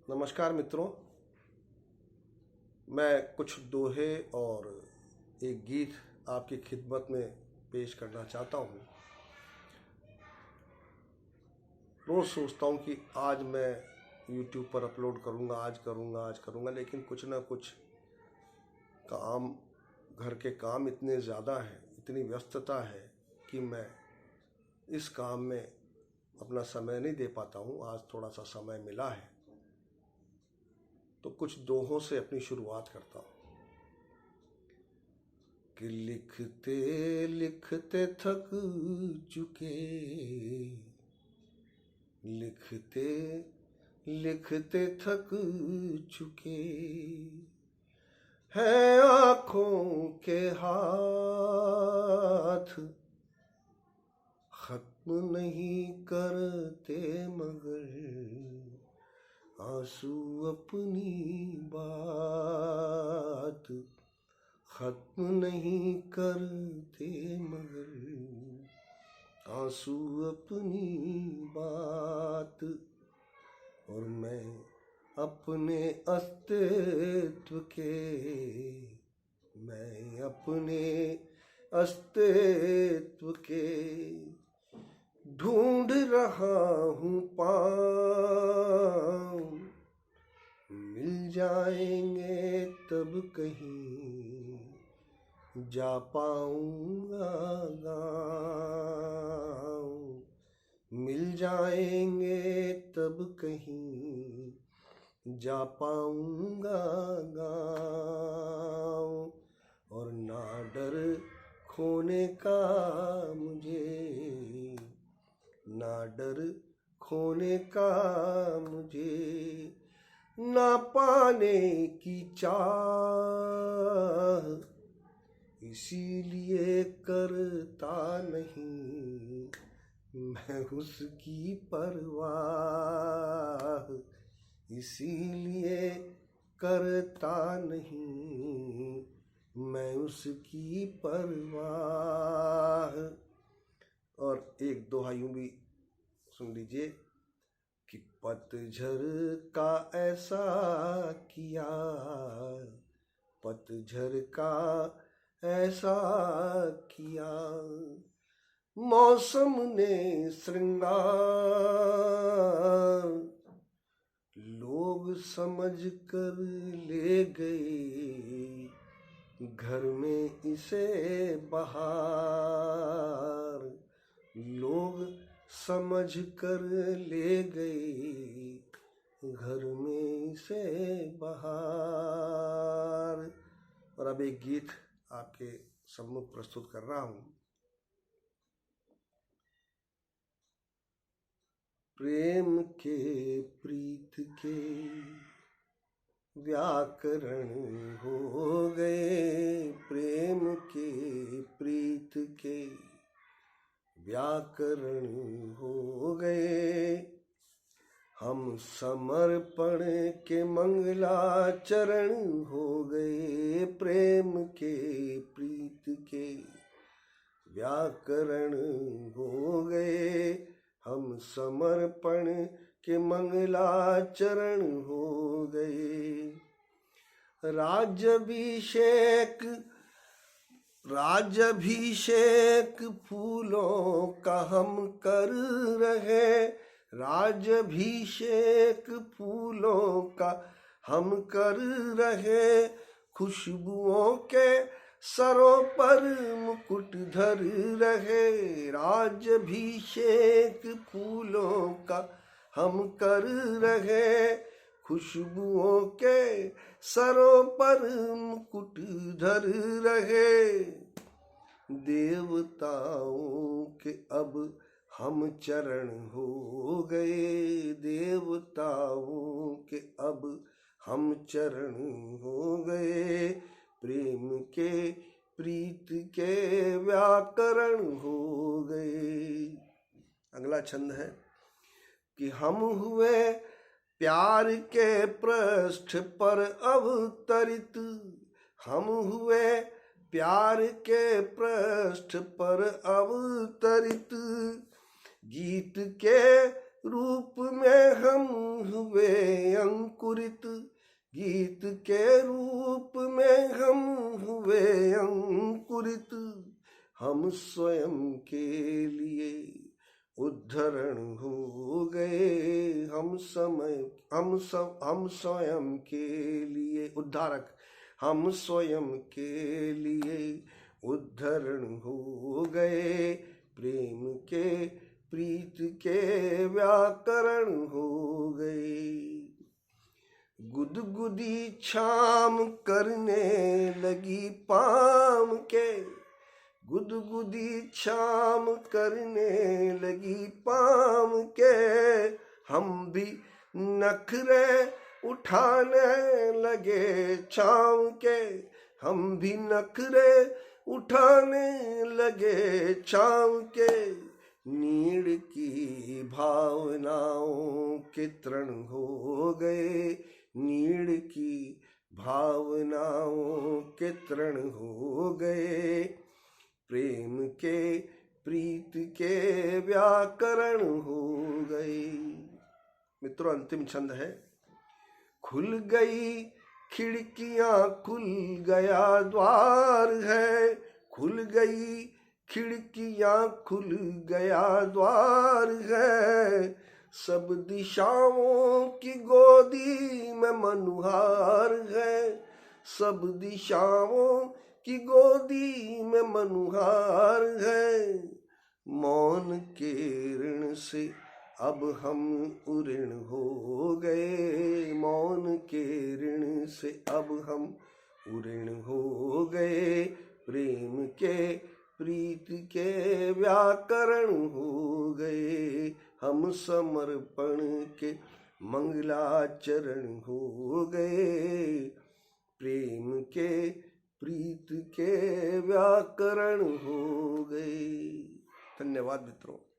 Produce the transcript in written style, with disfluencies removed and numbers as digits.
नमस्कार मित्रों। मैं कुछ दोहे और एक गीत आपकी खिदमत में पेश करना चाहता हूँ। रोज़ सोचता हूँ कि आज मैं YouTube पर अपलोड करूँगा, आज करूँगा, लेकिन कुछ ना कुछ काम, घर के काम इतने ज़्यादा हैं, इतनी व्यस्तता है कि मैं इस काम में अपना समय नहीं दे पाता हूँ। आज थोड़ा सा समय मिला है तो कुछ दोहों से अपनी शुरुआत करता हूँ कि लिखते लिखते थक चुके, लिखते लिखते थक चुके हैं आँखों के हाथ, खत्म नहीं करते मगर आंसू अपनी बात, खत्म नहीं करते मगर आंसू अपनी बात। और मैं अपने अस्तित्व के, मैं अपने अस्तित्व के ढूंढ रहा हूँ पाँव, मिल जाएंगे तब कहीं जा पाऊंगा गाँव, मिल जाएंगे तब कहीं जा पाऊंगा गाँव। और ना डर खोने का मुझे, ना डर खोने का मुझे, ना पाने की चाह, इसीलिए करता नहीं मैं उसकी परवाह, इसीलिए करता नहीं मैं उसकी परवाह। और एक दोहा यूं भी सुन लीजिए कि पतझड़ का ऐसा किया, पतझड़ का ऐसा किया मौसम ने श्रृंगार, लोग समझ कर ले गए घर में इसे बहार, लोग समझ कर ले गए घर में इसे बहार। और अब एक गीत आपके सम्मुख प्रस्तुत कर रहा हूँ। प्रेम के प्रीत के व्याकरण हो गए, प्रेम के प्रीत के व्याकरण हो गए, हम समर्पण के मंगलाचरण हो गए, प्रेम के प्रीत के व्याकरण हो गए, हम समर्पण के मंगलाचरण हो गए। राज्याभिषेक फूलों का हम कर रहे, राज्याभिषेक फूलों का हम कर रहे, खुशबुओं के सरों पर मुकुट धर रहे, राज्याभिषेक फूलों का हम कर रहे, खुशबुओं के सरों पर मुकुट धर रहे। देवताओं के अब हम चरण हो गए, देवताओं के अब हम चरण हो गए, प्रेम के प्रीत के व्याकरण हो गए। अगला छंद है कि हम हुए प्यार के पृष्ठ पर अवतरित, हम हुए प्यार के पृष्ठ पर अवतरित, गीत के रूप में हम हुए अंकुरित, हम स्वयं के लिए उद्धारक, हम स्वयं के लिए उद्धरण हो गए, प्रेम के प्रीत के व्याकरण हो गए। गुदगुदी छाम करने लगी पाम के, गुदगुदी छाम करने लगी पाम के, हम भी नखरे उठाने लगे छाम के, हम भी नखरे उठाने लगे छाम के। नीड़ की भावनाओं के तृण हो गए, नीड़ की भावनाओं के तृण हो गए, प्रेम के प्रीत के व्याकरण हो गए। मित्रों, अंतिम छंद है। खुल गई खिड़कियां, खुल गया द्वार है, खुल गई खिड़कियां, खुल गया द्वार है, सब दिशाओं की गोदी में मनुहार है, सब दिशाओं की गोदी में मनुहार है। मौन के ऋण से अब हम उऋण हो गए, मौन के ऋण से अब हम उऋण हो गए, प्रेम के प्रीत के व्याकरण हो गए, हम समर्पण के मंगलाचरण हो गए, प्रेम के प्रीत के व्याकरण हो गए। धन्यवाद मित्रों।